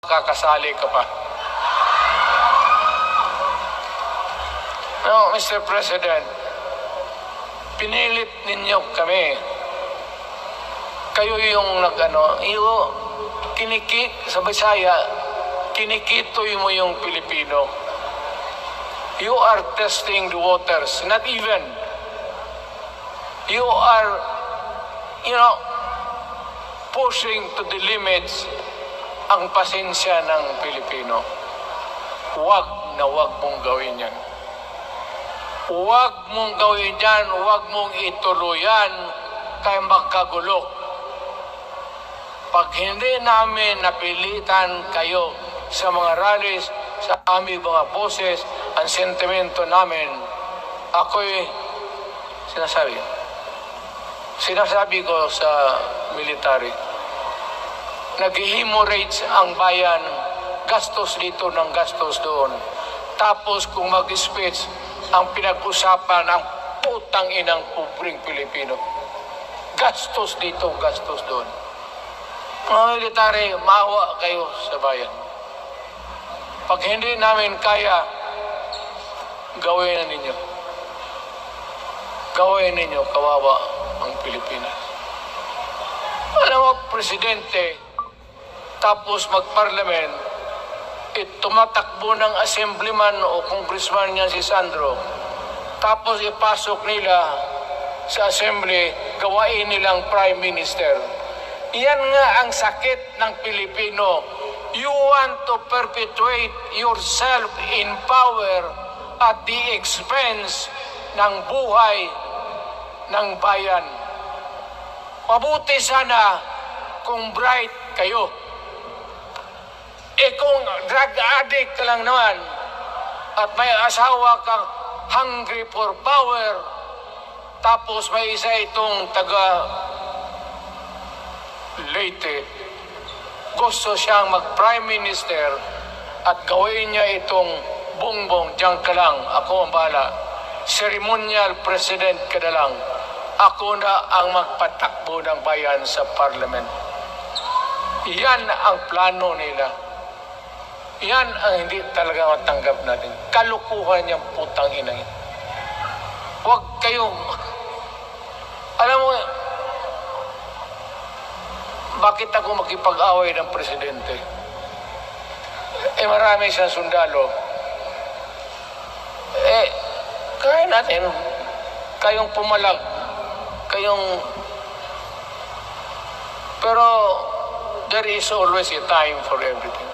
kakasali ka pa. No, Mr. President, pinilit ninyo kami. Kayo yung sa Bisaya, kinikitoy mo yung Pilipino. You are testing the waters, not even. You are, pushing to the limits ang pasensya ng Pilipino. Huwag mong gawin yan. Huwag mong gawin yan, huwag mong ituloyan kaya magkagulo. Pag hindi namin napilitan kayo sa mga rallies, sa aming mga boses, ang sentimento namin, ako'y sinasabi ko sa military, nag-hemorrhage ang bayan, gastos dito ng gastos doon. Tapos kung mag-speech, ang pinag-usapan ang putang inang pobreng Pilipino. Gastos dito, gastos doon. Mga military, maawa kayo sa bayan. Pag hindi namin kaya, gawin na ninyo. Gawin ninyo, kawawa ang Pilipinas. Alam mo, Presidente, tapos mag-parliament, tumatakbo ng assemblyman o congressman niya si Sandro, tapos ipasok nila sa assembly, gawain nilang prime minister. Yan nga ang sakit ng Pilipino. You want to perpetuate yourself in power at the expense ng buhay ng bayan. Mabuti sana kung bright kayo. Kung drug addict ka lang naman at may asawa kang hungry for power, tapos may isa itong taga Leyte, gusto siyang mag-prime minister at gawin niya itong bongbong, diyan ka lang, ako ang bahala. Ceremonial president ka na lang. Ako na ang magpatakbo ng bayan sa parliament. Yan ang plano nila. Yan ang hindi talaga matanggap natin. Kalukuhan niyang putang ina. Huwag kayong... Alam mo, bakit ako makipag-away ng presidente? Marami siyang sundalo. Kaya natin, kayong pumalag, pero there is always a time for everything.